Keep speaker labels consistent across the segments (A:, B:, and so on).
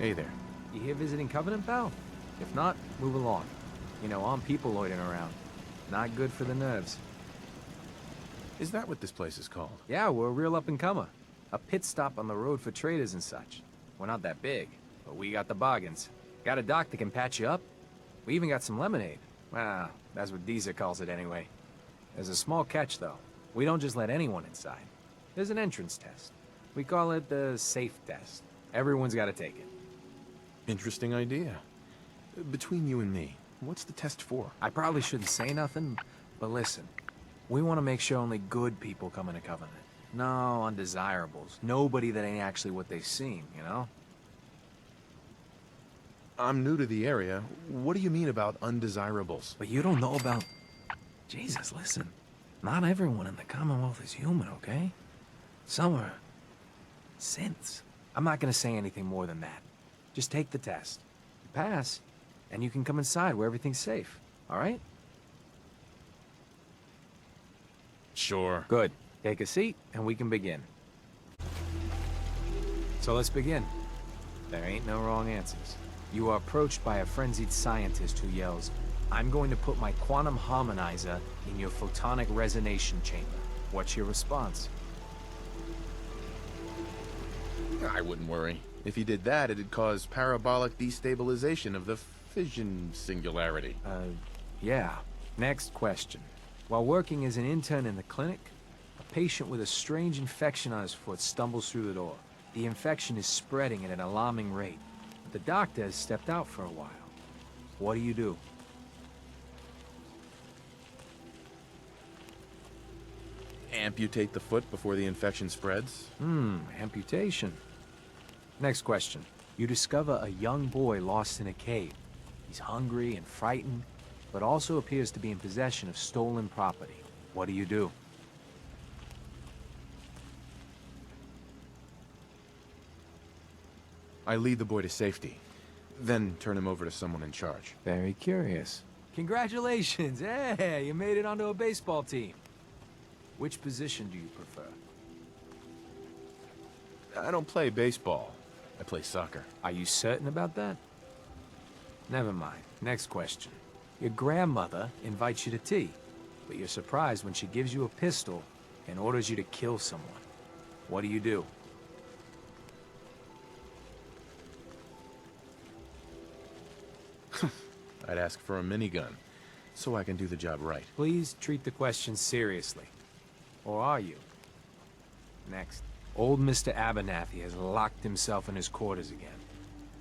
A: Hey there.
B: You here visiting Covenant, pal? If not, move along. You know, armed people loitering around. Not good for the nerves.
A: Is that what this place is called?
B: Yeah, we're a real up-and-comer. A pit stop on the road for traders and such. We're not that big, but we got the bargains. Got a dock that can patch you up. We even got some lemonade. Well, that's what Deezer calls it anyway. There's a small catch, though. We don't just let anyone inside. There's an entrance test. We call it the safe test. Everyone's got to take it.
A: Interesting idea. Between you and me, what's the test for?
B: I probably shouldn't say nothing, but listen. We want to make sure only good people come into Covenant. No undesirables. Nobody that ain't actually what they seem, you know?
A: I'm new to the area. What do you mean about undesirables?
B: But you don't know about... Jesus, listen. Not everyone in the Commonwealth is human, okay? Some are... synths. I'm not gonna say anything more than that. Just take the test. You pass, and you can come inside where everything's safe, alright?
A: Sure.
B: Good. Take a seat, and we can begin. So let's begin. There ain't no wrong answers. You are approached by a frenzied scientist who yells, "I'm going to put my quantum harmonizer in your photonic resonation chamber." What's your response?
A: I wouldn't worry. If he did that, it'd cause parabolic destabilization of the fission singularity.
B: Yeah. Next question. While working as an intern in the clinic, a patient with a strange infection on his foot stumbles through the door. The infection is spreading at an alarming rate. The doctor has stepped out for a while. What do?
A: Amputate the foot before the infection spreads?
B: Amputation. Next question. You discover a young boy lost in a cave. He's hungry and frightened, but also appears to be in possession of stolen property. What do?
A: I lead the boy to safety, then turn him over to someone in charge.
B: Very curious. Congratulations! Hey, you made it onto a baseball team. Which position do you prefer?
A: I don't play baseball. I play soccer.
B: Are you certain about that? Never mind. Next question. Your grandmother invites you to tea, but you're surprised when she gives you a pistol and orders you to kill someone. What do?
A: I'd ask for a minigun, so I can do the job right.
B: Please treat the question seriously. Or are you? Next. Old Mr. Abernathy has locked himself in his quarters again,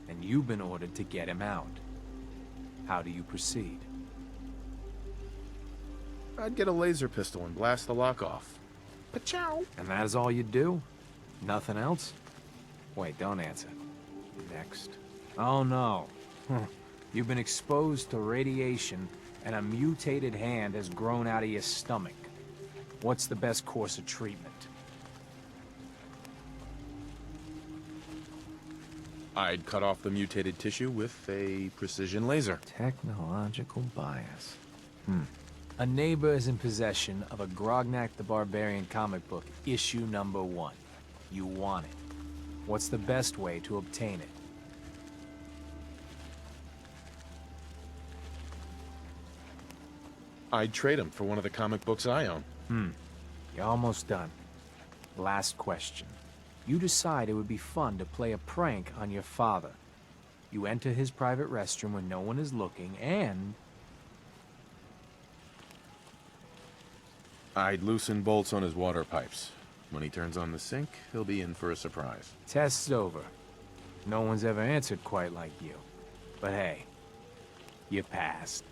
B: and you've been ordered to get him out. How do you proceed?
A: I'd get a laser pistol and blast the lock off. Pa-chow!
B: And that is all you do? Nothing else? Wait, don't answer. Next. Oh no. You've been exposed to radiation, and a mutated hand has grown out of your stomach. What's the best course of treatment?
A: I'd cut off the mutated tissue with a precision laser.
B: Technological bias. A neighbor is in possession of a Grognak the Barbarian comic book, issue number 1. You want it. What's the best way to obtain it?
A: I'd trade him for one of the comic books I own.
B: You're almost done. Last question. You decide it would be fun to play a prank on your father. You enter his private restroom when no one is looking, and...
A: I'd loosen bolts on his water pipes. When he turns on the sink, he'll be in for a surprise.
B: Test's over. No one's ever answered quite like you. But hey, you passed.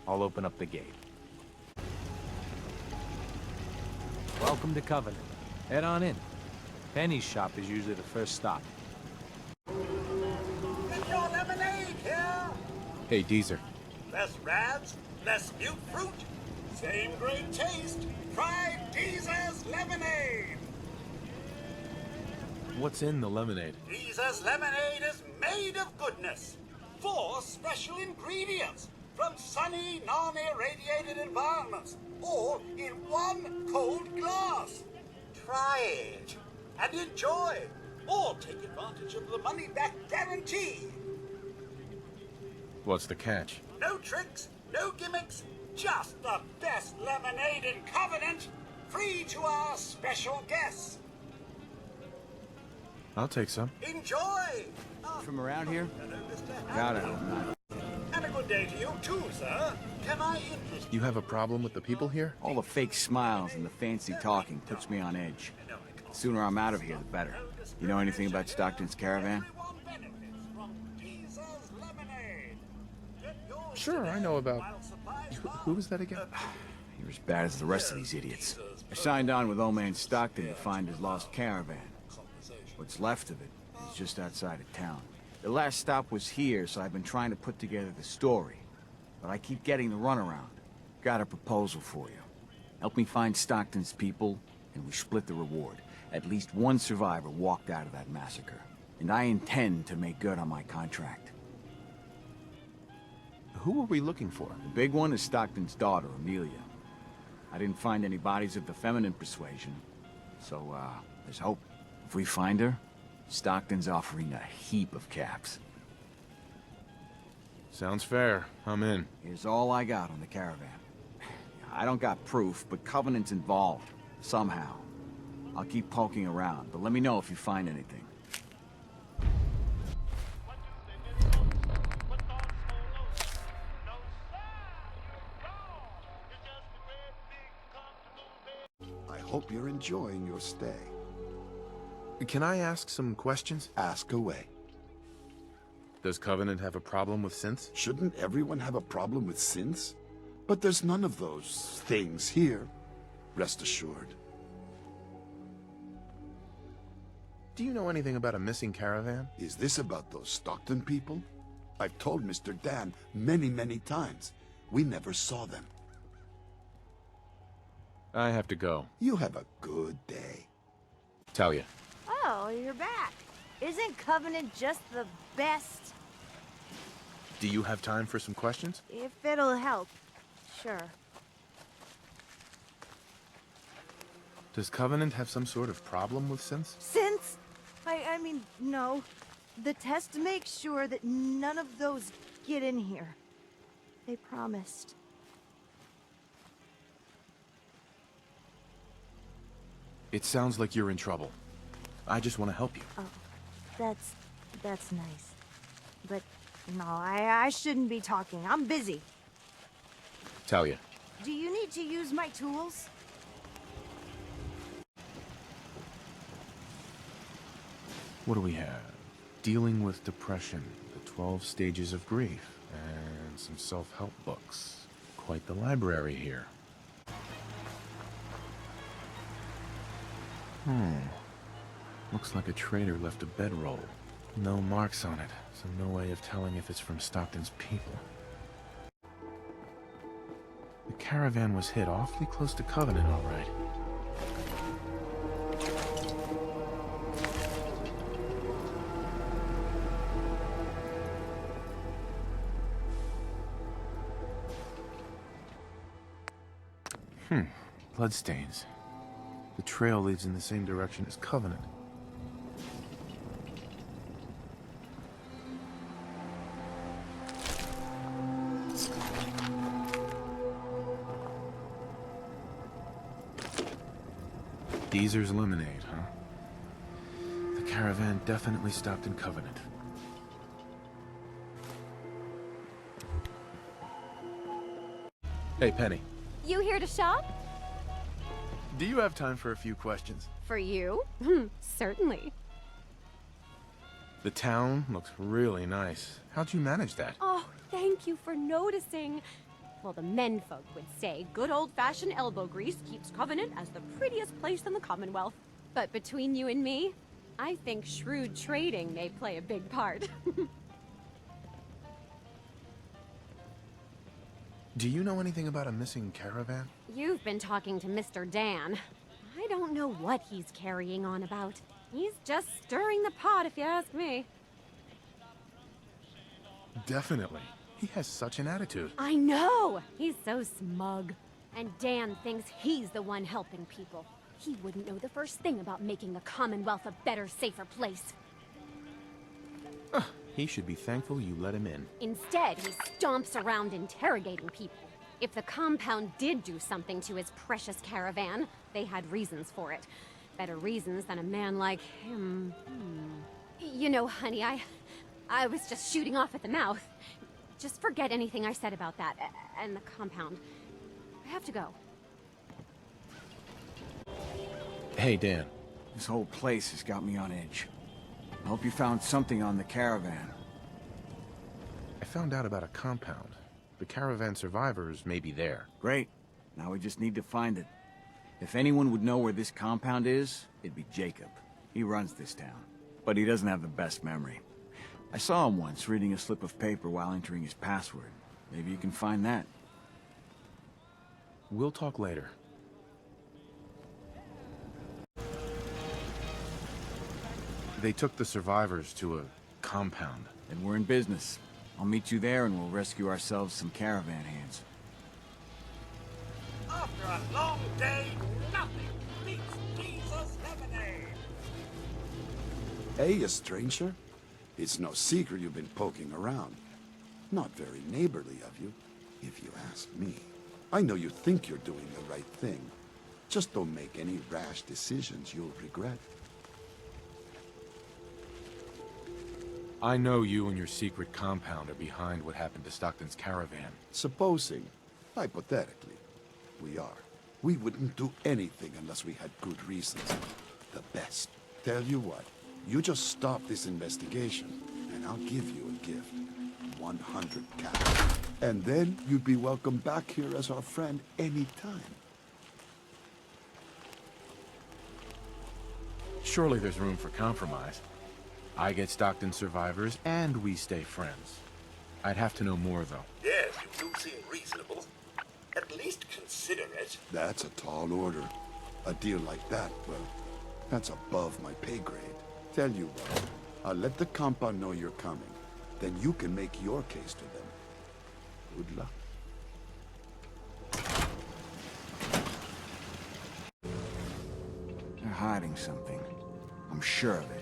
B: I'll open up the gate. Welcome to Covenant. Head on in. Penny's shop is usually the first stop.
C: Get your lemonade here!
A: Hey, Deezer.
C: Less rads, less mute fruit, same great taste. Try Deezer's lemonade!
A: What's in the lemonade?
C: Deezer's lemonade is made of goodness. 4 special ingredients from sunny, non-irradiated environments, all in 1 cold glass. Try it and enjoy. or take advantage of the money-back guarantee.
A: What's the catch?
C: No tricks, no gimmicks, just the best lemonade in Covenant, free to our special guests.
A: I'll take some.
C: Enjoy!
D: From around here?
C: Hello, Mr.
D: God, I
C: Hammond.
D: hope not.
C: And a good day to you too, sir. Can I interest
A: You have a problem with the people here?
D: All the fake smiles and the fancy talking puts me on edge. The sooner I'm out of here, the better. You know anything about Stockton's caravan?
C: Everyone benefits from Teaser's lemonade. Get yours
A: Sure,
C: today
A: I know about...
C: while supplies
A: Who was that again?
D: You're as bad as the rest of these idiots. I signed on with old man Stockton to find his lost caravan. What's left of it is just outside of town. The last stop was here, so I've been trying to put together the story. But I keep getting the runaround. Got a proposal for you. Help me find Stockton's people, and we split the reward. At least one survivor walked out of that massacre. And I intend to make good on my contract.
A: Who are we looking for?
D: The big one is Stockton's daughter, Amelia. I didn't find any bodies of the feminine persuasion, so, there's hope. If we find her, Stockton's offering a heap of caps.
A: Sounds fair. I'm in.
D: Here's all I got on the caravan. I don't got proof, but Covenant's involved. Somehow. I'll keep poking around, but let me know if you find anything.
E: I hope you're enjoying your stay.
A: Can I ask some questions?
E: Ask away.
A: Does Covenant have a problem with synths?
E: Shouldn't everyone have a problem with synths? But there's none of those things here. Rest assured.
A: Do you know anything about a missing caravan?
E: Is this about those Stockton people? I've told Mr. Dan many times. We never saw them.
A: I have to go.
E: You have a good day.
A: Talia.
F: Oh, you're back. Isn't Covenant just the best?
A: Do you have time for some questions?
F: If it'll help, sure.
A: Does Covenant have some sort of problem with synths?
F: Since, I mean, no. The test makes sure that none of those get in here. They promised.
A: It sounds like you're in trouble. I just want to help you.
F: Oh, that's nice. But no, I shouldn't be talking. I'm busy.
A: Talia.
F: Do you need to use my tools?
A: What do we have? Dealing with depression, the 12 stages of grief, and some self-help books. Quite the library here. Looks like a trader left a bedroll. No marks on it, so no way of telling if it's from Stockton's people. The caravan was hit awfully close to Covenant, all right. Bloodstains. The trail leads in the same direction as Covenant. Deezer's lemonade, huh? The caravan definitely stopped in Covenant. Hey, Penny.
G: You here to shop?
A: Do you have time for a few questions?
G: For you? Certainly.
A: The town looks really nice. How'd you manage that?
G: Oh, thank you for noticing. Well, the menfolk would say good old-fashioned elbow grease keeps Covenant as the prettiest place in the Commonwealth. But between you and me, I think shrewd trading may play a big part.
A: Do you know anything about a missing caravan?
G: You've been talking to Mr. Dan. I don't know what he's carrying on about. He's just stirring the pot, if you ask me.
A: Definitely. He has such an attitude.
G: I know! He's so smug. And Dan thinks he's the one helping people. He wouldn't know the first thing about making the Commonwealth a better, safer place.
A: He should be thankful you let him in.
G: Instead, he stomps around interrogating people. If the compound did do something to his precious caravan, they had reasons for it. Better reasons than a man like him. You know, honey, I was just shooting off at the mouth. Just forget anything I said about that and the compound. I have to go.
A: Hey, Dan.
D: This whole place has got me on edge. I hope you found something on the caravan.
A: I found out about a compound. The caravan survivors may be there.
D: Great. Now we just need to find it. If anyone would know where this compound is, it'd be Jacob. He runs this town. But he doesn't have the best memory. I saw him once reading a slip of paper while entering his password. Maybe you can find that.
A: We'll talk later. They took the survivors to a compound.
D: And we're in business. I'll meet you there and we'll rescue ourselves some caravan hands.
C: After a long day, nothing beats Jesus lemonade.
E: Hey, a stranger. It's no secret you've been poking around. Not very neighborly of you, if you ask me. I know you think you're doing the right thing. Just don't make any rash decisions you'll regret.
A: I know you and your secret compound are behind what happened to Stockton's caravan.
E: Supposing, hypothetically, we are. We wouldn't do anything unless we had good reasons. The best. Tell you what, you just stop this investigation, and I'll give you a gift. 100 cash. And then you'd be welcome back here as our friend anytime.
A: Surely there's room for compromise. I get Stockton survivors, and we stay friends. I'd have to know more, though.
C: Yes, you do seem reasonable. At least consider it.
E: That's a tall order. A deal like that, well, that's above my pay grade. Tell you what, I'll let the compound know you're coming. Then you can make your case to them. Good luck.
D: They're hiding something. I'm sure of it.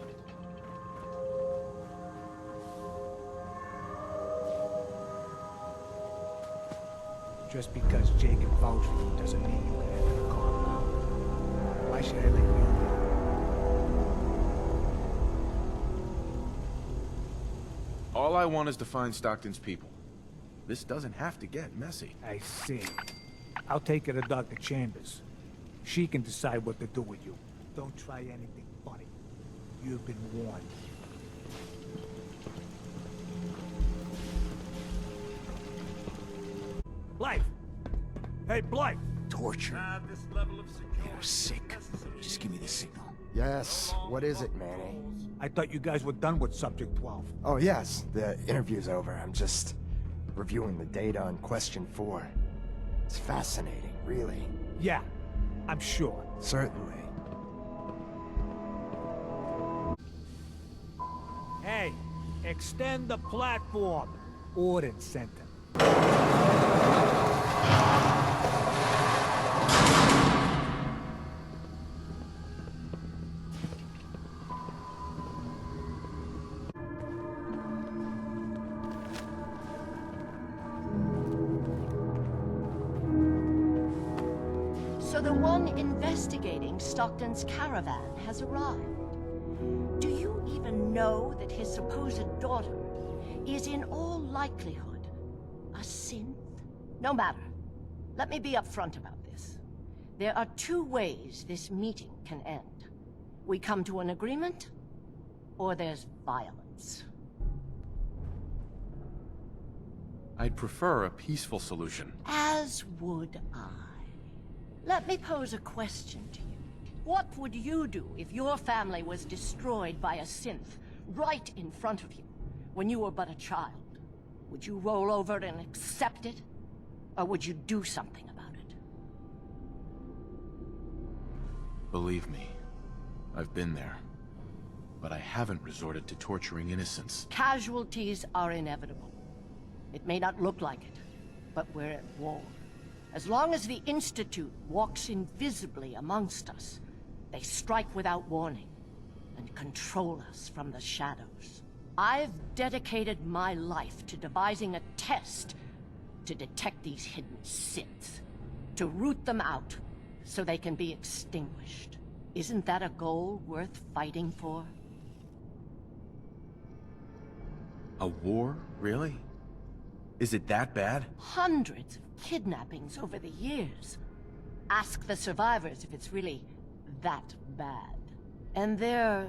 H: Just because Jacob vouched for you doesn't mean you can enter the compound. Why should I let you in there?
A: All I want is to find Stockton's people. This doesn't have to get messy.
H: I see. I'll take her to Dr. Chambers. She can decide what to do with you. Don't try anything funny. You've been warned. Blythe! Hey, Blythe!
D: Torture.
C: This level of security
D: They're sick. Just give me the signal.
I: Yes, what is it, Manny?
H: I thought you guys were done with Subject 12.
I: Oh yes, the interview's over. I'm just reviewing the data on Question 4. It's fascinating, really.
H: Yeah, I'm sure.
I: Certainly.
H: Hey, extend the platform. Ordered, Center.
J: So the one investigating Stockton's caravan has arrived. Do you even know that his supposed daughter is in all likelihood a synth? No matter. Let me be upfront about this. There are two ways this meeting can end. We come to an agreement, or there's violence.
A: I'd prefer a peaceful solution.
J: As would I. Let me pose a question to you. What would you do if your family was destroyed by a synth right in front of you when you were but a child? Would you roll over and accept it? Or would you do something about it?
A: Believe me, I've been there. But I haven't resorted to torturing innocents.
J: Casualties are inevitable. It may not look like it, but we're at war. As long as the Institute walks invisibly amongst us, They strike without warning and control us from the shadows. I've dedicated my life to devising a test to detect these hidden Siths, to root them out so they can be extinguished. Isn't that a goal worth fighting for?
A: A war? Really? Is it that bad?
J: Hundreds of kidnappings over the years. Ask the survivors if it's really that bad. And there are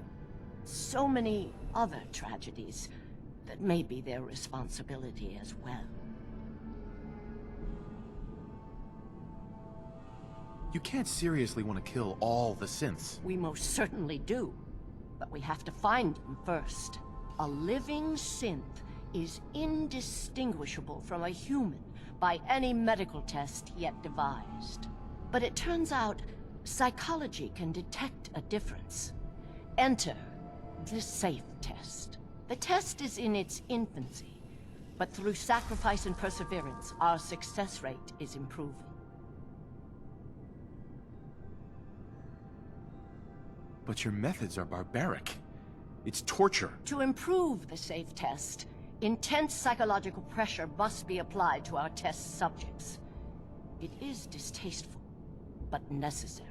J: so many other tragedies that may be their responsibility as well.
A: You can't seriously want to kill all the synths.
J: We most certainly do. But we have to find them first. A living synth is indistinguishable from a human by any medical test yet devised. But it turns out psychology can detect a difference. Enter the SAFE test. The test is in its infancy, but through sacrifice and perseverance, our success rate is improving.
A: But your methods are barbaric. It's torture.
J: To improve the SAFE test, intense psychological pressure must be applied to our test subjects. It is distasteful, but necessary.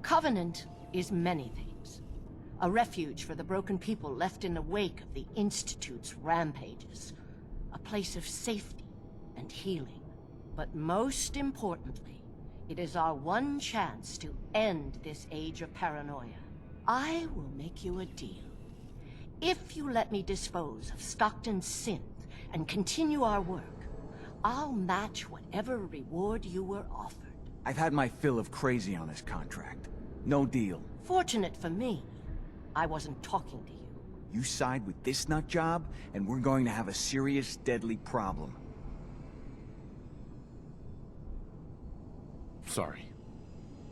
J: Covenant is many things. A refuge for the broken people left in the wake of the Institute's rampages. A place of safety and healing. But most importantly, it is our one chance to end this age of paranoia. I will make you a deal. If you let me dispose of Stockton's synth and continue our work, I'll match whatever reward you were offered.
D: I've had my fill of crazy on this contract. No deal.
J: Fortunate for me, I wasn't talking to you.
D: You side with this nut job, and we're going to have a serious, deadly problem.
A: Sorry.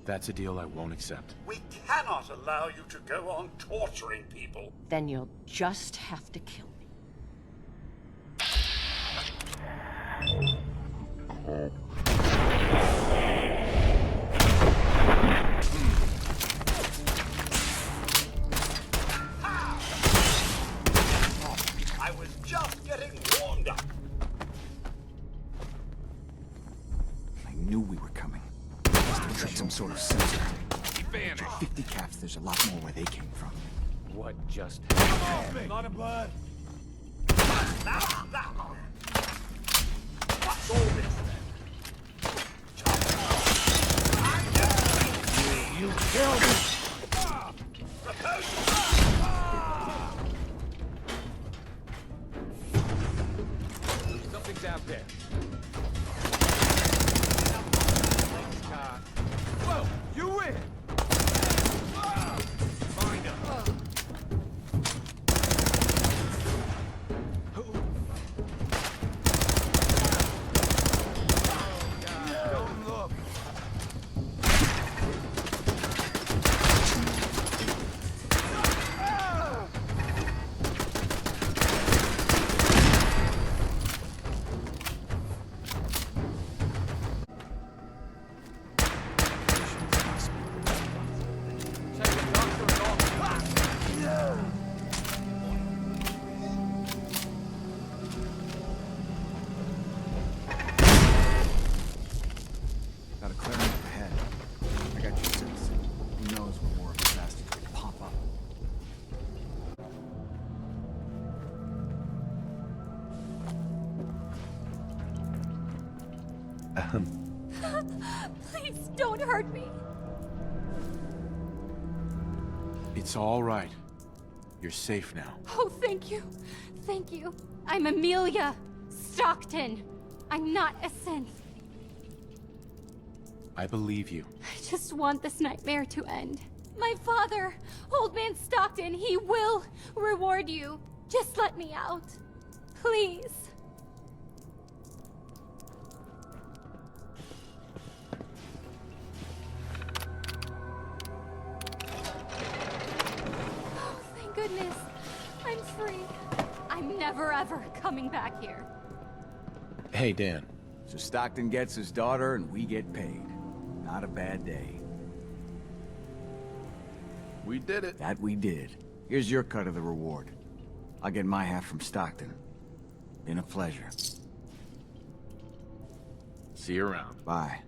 A: That's a deal I won't accept.
C: We cannot allow you to go on torturing people.
J: Then you'll just have to kill me.
C: I was just getting warmed up.
D: I knew we were coming. Must have tripped some sort of sensor. After 50 caps, there's a lot more where they came from.
B: What just happened?
H: Not a blood.
C: What's all this then?
H: You killed me.
B: Something's out there.
H: Whoa, you win.
B: Find him.
H: Don't look.
D: Got a clearing up ahead. I got your six. Who knows when more of the bastards will pop up.
G: Please don't hurt me.
A: It's all right. You're safe now.
G: Oh, thank you. Thank you. I'm Amelia Stockton. I'm not a synth.
A: I believe you.
G: I just want this nightmare to end. My father, Old Man Stockton, he will reward you. Just let me out. Please. Oh, thank goodness. I'm free. I'm never ever coming back here.
A: Hey, Dan.
D: So Stockton gets his daughter, and we get paid. Not a bad day.
A: We did it.
D: That we did. Here's your cut of the reward. I'll get my half from Stockton. Been a pleasure.
A: See you around.
D: Bye.